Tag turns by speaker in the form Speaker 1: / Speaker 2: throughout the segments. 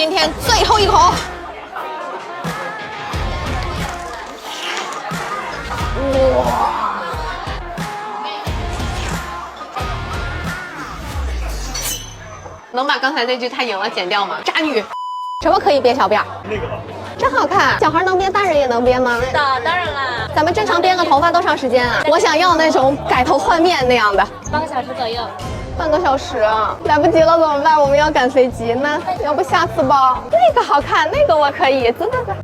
Speaker 1: 今天最后一口。哇！能把刚才那句“太赢了”剪掉吗？渣女，什么可以编小辫？那个真好看，小孩能编，大人也能编吗？
Speaker 2: 是的，当然啦。
Speaker 1: 咱们正常编个头发多长时间啊？我想要那种改头换面那样的。
Speaker 2: 半个小时左右。
Speaker 1: 半个小时啊，来不及了怎么办？我们要赶飞机，那要不下次吧？那个好看，那个我可以，走走走。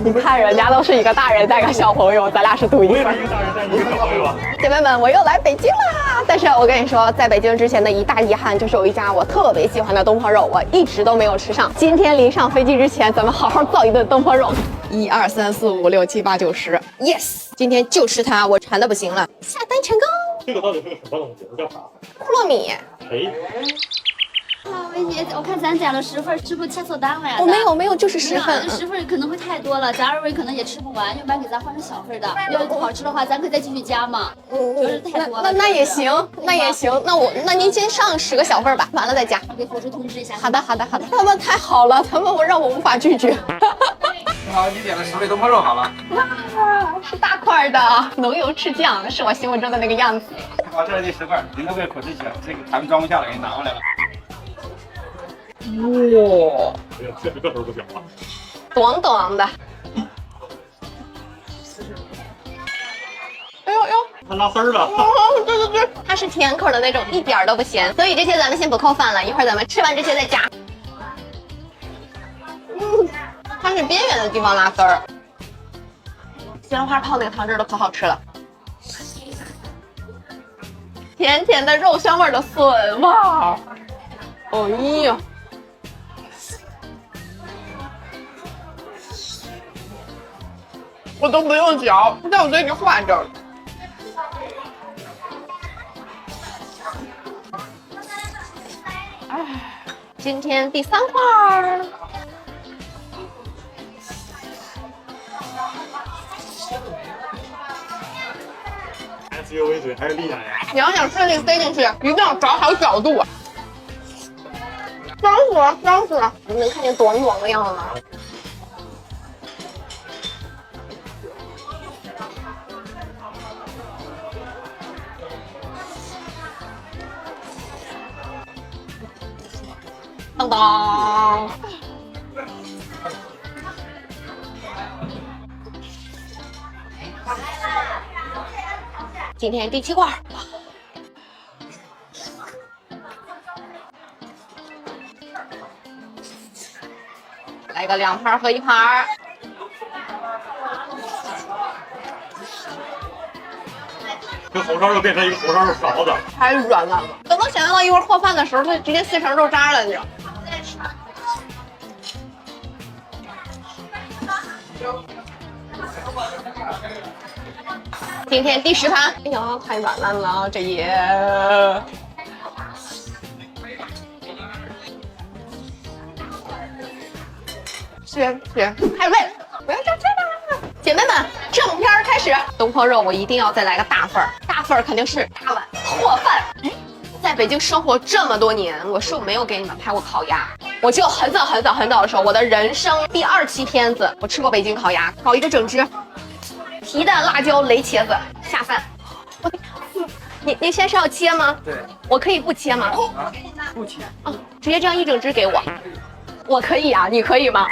Speaker 1: 你看人家都是一个大人带个小朋友，咱俩是独一份。
Speaker 3: 我也是一个大人带一个小朋友啊。
Speaker 1: 姐妹们，我又来北京啦！但是我跟你说，在北京之前的一大遗憾就是有一家我特别喜欢的东坡肉，我一直都没有吃上。今天临上飞机之前，咱们好好造一顿东坡肉。1、2、3、4、5、6、7、8、9、10 ，yes！ 今天就吃它，我馋的不行了。下单成功。
Speaker 3: 这个到底是个什么东西？这叫啥？
Speaker 1: 糯米。
Speaker 3: 哎。
Speaker 2: 薇姐，我看咱点了10份，是不是切错单了呀？
Speaker 1: 我没有，就是10份。
Speaker 2: 10份可能会太多了，咱2位可能也吃不完，要不然给咱换成小份的。要好吃的话，咱可以再继续加嘛。就是太多了。
Speaker 1: 那也行，那也行。那您先上10个小份吧，完了再加。
Speaker 2: 给伙食通知一下。
Speaker 1: 好的。他们太好了，他们让我无法拒绝。
Speaker 4: 你好，你点了10味东坡肉好了。
Speaker 1: 哇，是大块的，浓油赤酱，是我心目中的那个样子。
Speaker 4: 好，这是第10份，您都给口吃起来，这个盘装不下了，给你拿回来了。
Speaker 1: 哇，
Speaker 3: 哎呀，确实个头不小啊。
Speaker 1: 短短的。哎呦，
Speaker 3: 它拉丝儿了。
Speaker 1: 对，它是甜口的那种，一点都不咸。所以这些咱们先不扣饭了，一会儿咱们吃完这些再加。它是边缘的地方拉丝儿。西兰花泡那个汤汁都可好吃了。甜甜的肉香味的笋，哇！哎呀！我都不用嚼，在我嘴里化着。哎，今天第3块。
Speaker 3: SUV 嘴还是厉害呀！
Speaker 1: 你要想顺利飞进去，一定要找好角度。香死了！你能看见短的样子吗？当当！今天第7块。来个2盘和1盘。
Speaker 3: 这红烧肉变成一个红烧肉勺子，
Speaker 1: 太软烂了。等到想象到一会儿和饭的时候，它直接碎成肉渣了，你知道。今天第10盘，哎呀，太软烂了，这也。是，太累了，我要上车啦！姐妹们，正片开始。东坡肉我一定要再来个大份儿，大份儿肯定是大碗和饭。哎，在北京生活这么多年，我是没有给你们拍过烤鸭。我就很早的时候，我的人生第2期片子，我吃过北京烤鸭，烤一个整只，皮蛋、辣椒、雷茄子下饭。你现在是要切吗？
Speaker 4: 对，
Speaker 1: 我可以不切吗？
Speaker 4: 啊，不切
Speaker 1: 啊，直接这样一整只给我。我可以啊，你可以吗？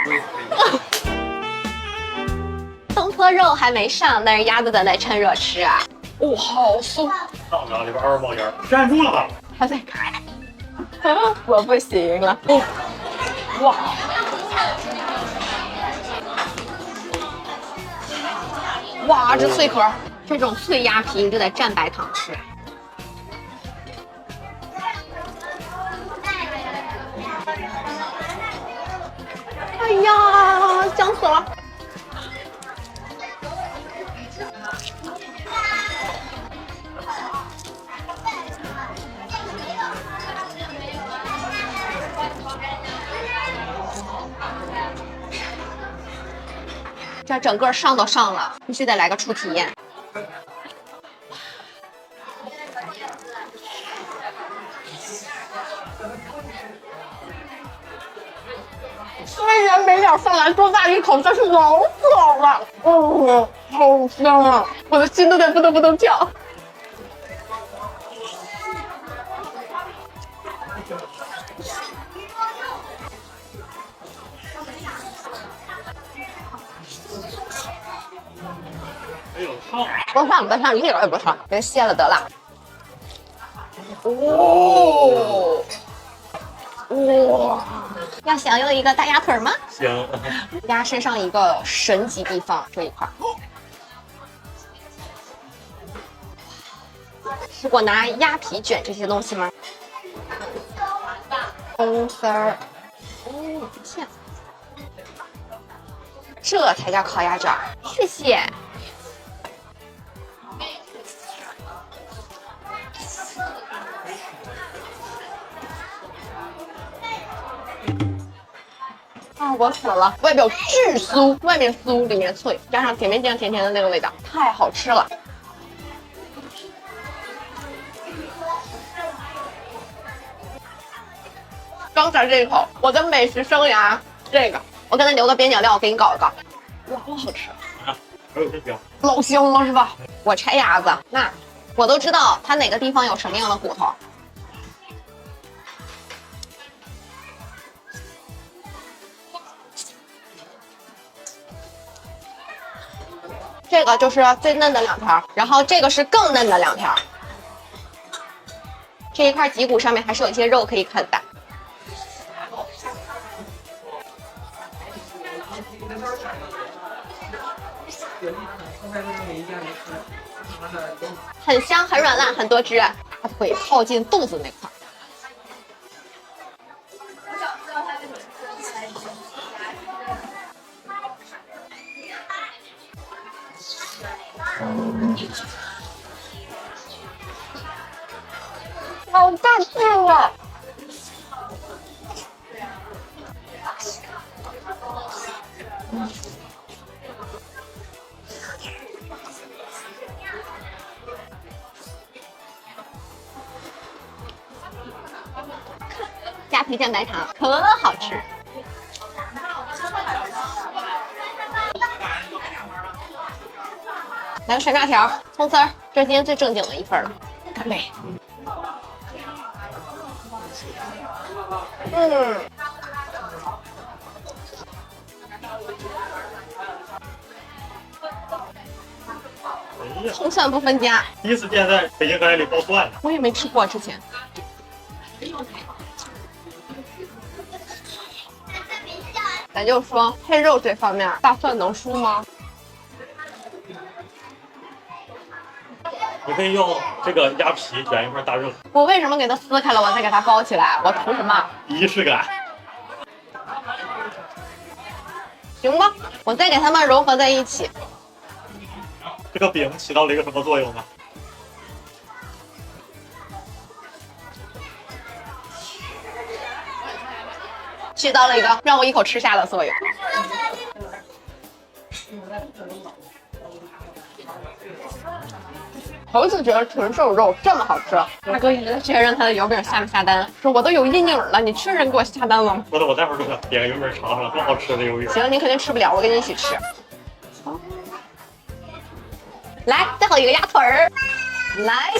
Speaker 1: 东坡肉还没上，但是鸭子咱得趁热吃啊。哇，好酥！
Speaker 3: 上面里边嗷嗷冒烟，站住了！
Speaker 1: 还在开，我不行了。哇！哇，这脆壳，这种脆鸭皮你就得蘸白糖吃。哎呀，香死了！这整个上都上了，必须得来个初体验。虽然没脸上来多大一口，但是老爽了。好香啊！我的心都在扑通扑通跳。
Speaker 3: 哎呦，烫！
Speaker 1: 不烫，一点也不烫，给它卸了得了。哦，哇！要享用一个大鸭腿吗？
Speaker 3: 行。
Speaker 1: 鸭身上一个神奇地方这一块，试过拿鸭皮卷这些东西吗？红丝儿，这样，这才叫烤鸭卷。谢谢。啊，我死了！外表巨酥，外面酥，里面脆，加上甜面酱甜甜的那个味道，太好吃了。刚才这一口，我的美食生涯，这个我给它留个边角料，我给你搞一搞，老好吃，
Speaker 3: 还有这个，
Speaker 1: 老香了是吧？我拆鸭子，那我都知道它哪个地方有什么样的骨头。这个就是最嫩的两条，然后这个是更嫩的两条。这一块脊骨上面还是有一些肉可以啃的。很香，很软烂，很多汁。大腿靠近肚子那块。好大气啊！加皮酱白糖，可好吃。来个山楂条、葱丝儿，这是今天最正经的一份了。干杯！葱蒜不分家，
Speaker 3: 第一次见在北京烤鸭里包蒜的。
Speaker 1: 我也没吃过之前。咱就说配肉这方面，大蒜能输吗？
Speaker 3: 你可以用这个鸭皮卷一块大肉。
Speaker 1: 我为什么给它撕开了，我再给它包起来？我图什么？
Speaker 3: 仪式感。
Speaker 1: 行吧，我再给它们融合在一起。
Speaker 3: 这个饼起到了一个什么作用呢？
Speaker 1: 起到了一个让我一口吃下的作用。头一次觉得纯瘦肉这么好吃，大哥一直在确认他的油饼下没下单，说我都有阴影了，你确认给我下单了吗？
Speaker 3: 我待会儿就想点个油饼尝尝，多好吃的油饼。
Speaker 1: 行，你肯定吃不了，我跟你一起吃。来，最后一个鸭腿儿，来。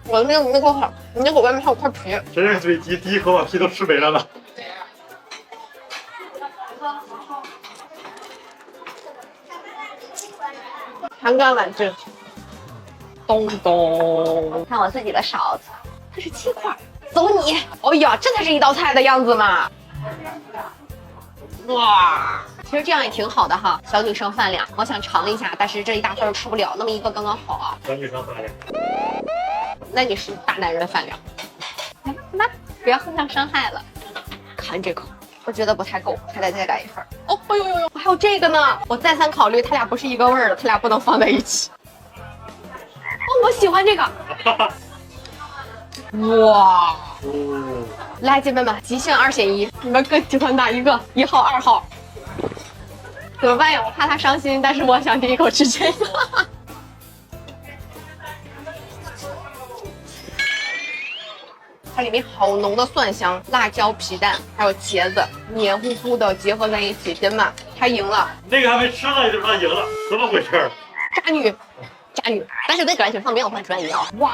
Speaker 1: 我的那口好，你那口外面还有块皮。
Speaker 3: 真是嘴急，第一口把皮都吃没了呢。
Speaker 1: 盘干碗净。咚咚，看我自己的勺子，它是7块。走你！哦呀，这才是一道菜的样子嘛！哇，其实这样也挺好的哈，小女生饭量，我想尝一下，但是这一大份吃不了，那么一个刚刚好啊。
Speaker 3: 小女生饭量。
Speaker 1: 那你是大男人的饭量。来，妈，不要互相伤害了。看这口，我觉得不太够，还得再来一份。哦，哎呦呦呦，还有这个呢！我再三考虑，它俩不是一个味儿的，它俩不能放在一起。哦，我喜欢这个。哇！来，姐妹们，即兴2选1，你们更喜欢哪一个？1号、2号？怎么办呀？我怕他伤心，但是我想第一口吃这个。它里面好浓的蒜香、辣椒、皮蛋，还有茄子，黏糊糊的结合在一起，姐妹们，它赢了。
Speaker 3: 那个还没吃呢，你就说他赢了，怎么回事？
Speaker 1: 渣女，渣女！但是这个完全放没有放专业啊！哇！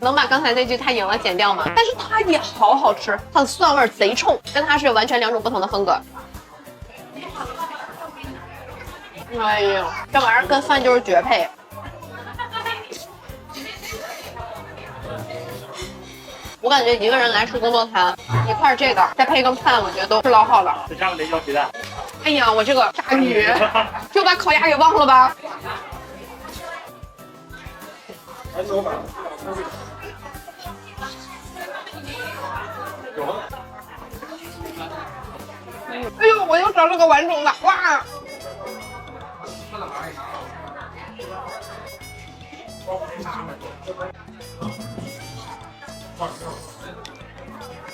Speaker 1: 能把刚才那句他赢了剪掉吗？但是它也好好吃，它的蒜味贼冲，跟它是完全2种不同的风格。哎呦，这玩意儿跟饭就是绝配。我感觉一个人来吃工作餐，一块这个再配一个饭，我觉得都是老好了。
Speaker 3: 再加个雷椒皮蛋。
Speaker 1: 哎呀，我这个渣女就把烤鸭给忘了吧。哎呦，我又找了个完整的，哇！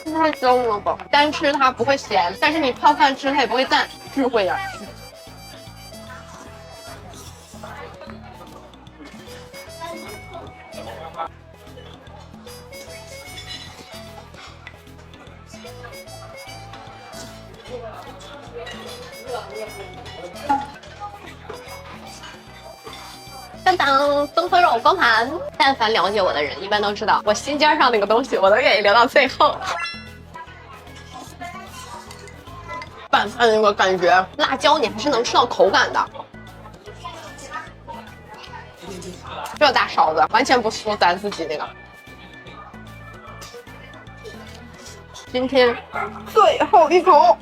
Speaker 1: 太香了吧！单吃它不会咸，但是你泡饭吃它也不会淡，智慧呀。当当，东坡肉光盘。但凡了解我的人，一般都知道我心尖上那个东西，我都愿意留到最后。拌饭那个感觉，辣椒你还是能吃到口感的。这大勺子完全不输咱自己那个。今天最后一口。